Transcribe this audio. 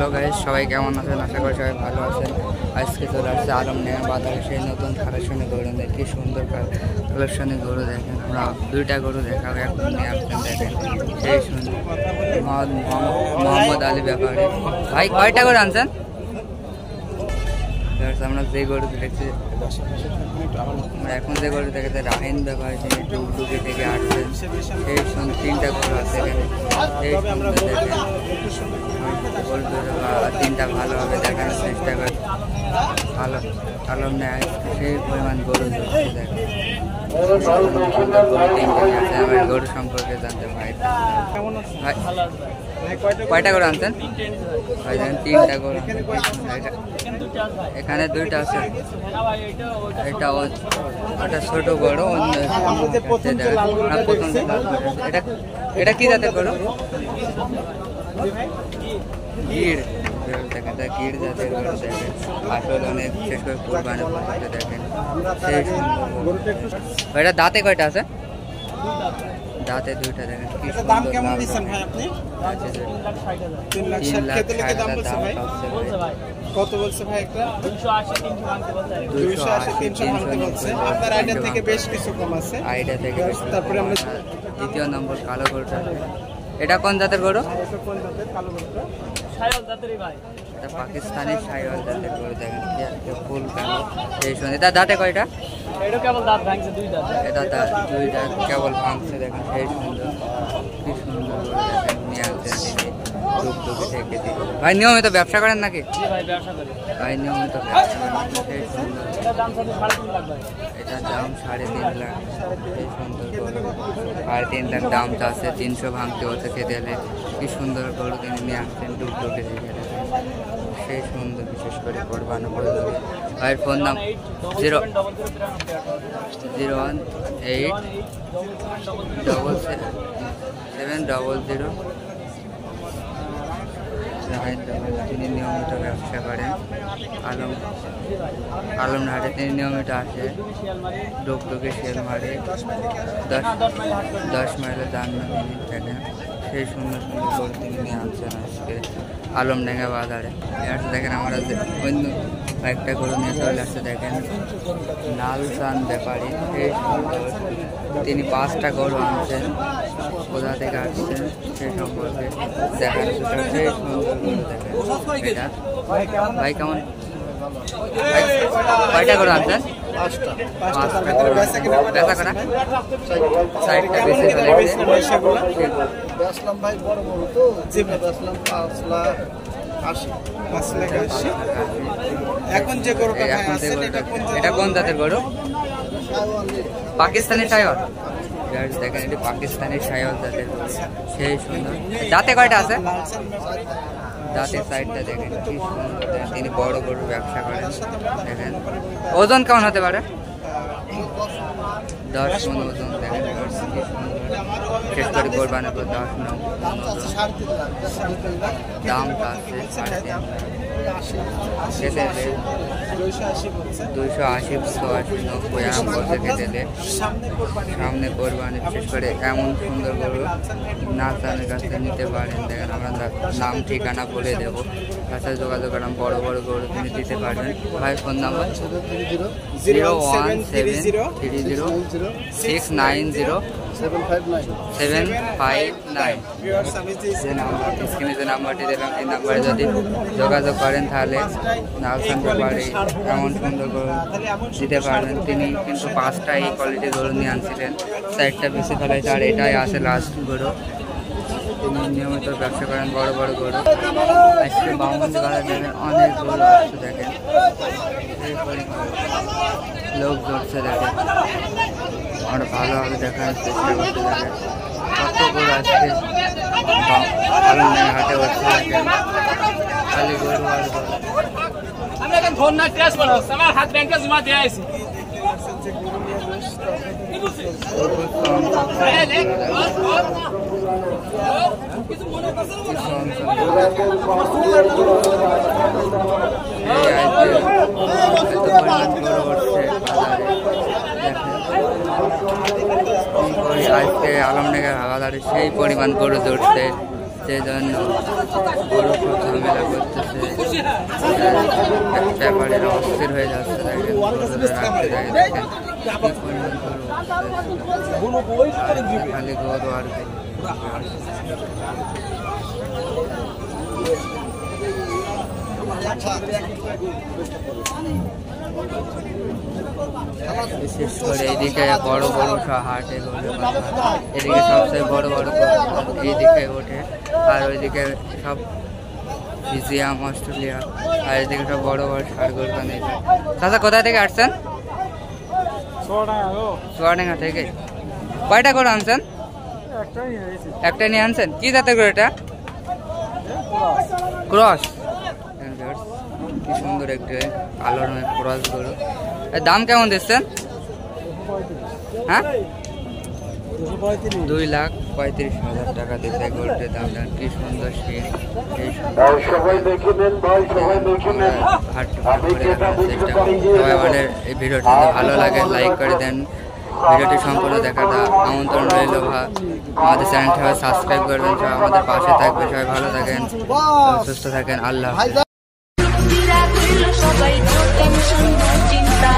Hello guys, সবাই কেমন আছেন? আশা করি সবাই ভালো আছেন। আজকে চলে আসছে আলমডাঙ্গা বাজারে সেই নতুন কালেকশনে গরু নিয়ে। কি সুন্দর কালেকশনে গরু দেখেন। আমরা দুইটা গরু দেখাবো, এখন নিয়ে আসছেন দেখেন সেই সুন্দর মোহাম্মদ আলী ব্যাপারে। ভাই কয়টা করে আনছেন? আমরা যে গরু দেখছি, আমরা এখন যে গরু দেখেছি রাহিন ব্যাপারে ডুবডুবি থেকে আসছেন সেই সুন্দর তিনটা গরু আছে এখানে। সেই সুন্দর দেখেন তিনটা ভালোভাবে দেখানোর চেষ্টা করে। আলম নেয় সেই পরিমাণ গরু ধরছে দেখেন। আমার গরু সম্পর্কে জানতে ভাই কয়টা করে আনছেন? ভাই দেখেন তিনটা গরু এখানে দুইটা আছে। এটা ওটা ছোট বড় এটা কি জাতের গরু? গির দেখেন, গির জাতের গরু দেখেন। আসলে অনেক শেষ করে কোরবানি পদ্ধতি দেখেন সেই সুন্দর। এটা দাঁতে কয়টা আছে? দাঁতে দুইটা দেখেন। কি দাম কেমন দিচ্ছেন ভাই আপনি? 3,60,000 দাম বলছে ভাই। কত বলছে ভাই? একটা 280-300 ভাঙতে বলছে। আপনার আইডিয়া থেকে বেশ কিছু কম আছে। আইডিয়া থেকে তারপরে আমরা দ্বিতীয় নম্বর কালো গরুটা। এটা কোন জাতের গরু? এটা পাকিস্তানি শাহিওয়াল জাতের গরু দেখেন। ফুল কালো সেই সুন্দর। এটা দাঁতে কয়টা? এটা কেবল দাঁত ভাঙছে, দুই দাঁত। এটা দুই দাঁত কেবল ভাঙছে দেখেন সেই সুন্দর। কি সুন্দর গরু দেখেন। নিয়ে আসছেন তিনি ডুবডুবি থেকে। ভাই নিয়মিত ব্যবসা করেন নাকি? ভাই ব্যবসা করি। ভাই নিয়মিত ব্যবসা করেন সেই সুন্দর। এটার দাম 3.5 লাখ ভাই। এটার দাম 3.5 লাখ। সেই সুন্দর গরু 3.5 লাখ দাম চাচ্ছে। 300 ভাঙতে হচ্ছে খেতে এলে। কি সুন্দর গরু তিনি নিয়ে আসছেন ডুবডুবি থেকে সেই সুন্দর। বিশেষ করে কোরবানি পদ্ধতি। ভাইয়ের ফোন নাম 0187700। তিনি নিয়মিত ব্যবসা করেন আলমহাটে। তিনি নিয়মিত আসে ডুগডুগি শিয়ালমারি 10 মাইলের দাম তিনি থাকেন। সেই সুন্দর সুন্দর গরু তিনি নিয়ে আসছেন আজকে আলমডাঙ্গা বাজারে। দেখেন আমরা অন্য একটা গরু নিয়ে চলে আসছে দেখেন লালসান ব্যাপারী সেই সুন্দর। তিনি 5টা গরু আনছেন, কোথা থেকে আসছেন সেই সম্পর্কে দেখার চেষ্টা। সেই সুন্দর গরু দেখেন। এটা ভাই কেমন কয়টা গরু আনছেন? 5টা গরু বেচা করা। 60টা বেশি ফেলে ভাই বড় বড় তো 5,80,000। এখন যে গরুটা এটা কোন জাতের গরু? পাকিস্তানি শাহিওয়াল দেখেন। এটি পাকিস্তানি শাহিওয়াল জাতের গরু সেই সুন্দর। দাঁতে কয়টা আছে? দাঁতের সাইডটা দেখেন কি সুন্দর। তিনি বড় গরু ব্যবসা করেন দেখেন। ওজন কেমন হতে পারে? 10 মণ ওজন দেখেন। কি সুন্দর। শেষ করে কোরবানি পর 10 মণ দাম আছে 3.5 লাখ। 280, 180, 90 আরাম করতে খেতে সামনে কোরবানি। বিশেষ করে এমন সুন্দর গরু নাচানের কাছে নিতে পারেন দেখেন। আমরা নাম ঠিকানা বলে দেবো, কাছে যোগাযোগ করেন। বড় বড় গরু তিনি দিতে পারবেন। ভাই ফোন নাম্বার 01730690759। যে নাম্বার স্ক্রিনে যে নাম্বারটি দিলাম এই নাম্বারে যদি যোগাযোগ করেন তাহলে লালসান ব্যাপারী এমন সুন্দর গরু দিতে পারবেন। তিনি কিন্তু 5টা এই কোয়ালিটির গরু নিয়ে আনছিলেন, 4টা বেশি ফেলাইছে আর এটাই আছে লাস্ট গরু। তিনি নিয়মিত ব্যবসা করেন বড় বড় গরু। আজকে বামগঞ্জ বাজার দেখেন অনেক গরু আসছে দেখেন। এই পরিমাণ লোক ধরছে দেখেন। আমরা ভালোভাবে দেখার চেষ্টা করতে দেখেন কত গরু আসছে হাটে বসছে দেখেন। খালি গরু আর গরু। আমি এখন ফোন না ক্র্যাশ করা হচ্ছে, আমার হাত ব্যাংকে জমা দিয়ে আইছি। আজকে আলমডাঙ্গা বাজারে সেই পরিমাণ গরু ধরছে সেই জন্য গরু খুব ঝামেলা করতেছে, ব্যাপারীরা অস্থির হয়ে যাচ্ছে। দেখেন রাখতে দেখেন খালি গরু আর বিশেষ করে এইদিকে বড় বড় হাটে এদিকে সবচেয়ে বড় বড় এইদিকে ওঠে, আর ওইদিকে সব ফিজিয়াম অস্ট্রেলিয়া, আর এদিকে সব বড় বড় ষাড় গরু কানে। দাদা কোথা থেকে আসছেন? চুয়াডাঙ্গা থেকে। কয়টা করে আনছেন? একটা নিয়ে আনছেন। কি জাতের গরু এটা? ক্রস। কি সুন্দর একটি কালো রঙের ক্রস গরু। এর দাম কেমন দিচ্ছেন? হ্যাঁ, 2,35,000 টাকা দিচ্ছে গরুটির দাম। কি সুন্দর শিং, সবাই আমাদের এই ভিডিওটি যদি ভালো লাগে লাইক করে দেন। ভিডিওটি সম্পূর্ণ দেখার আমন্ত্রণ রইল। আমাদের চ্যানেলটি সাবস্ক্রাইব করবেন, সবাই আমাদের পাশে থাকবে। সবাই ভালো থাকেন, সুস্থ থাকেন। আল্লাহ। সবাই টেনশন চিন্তা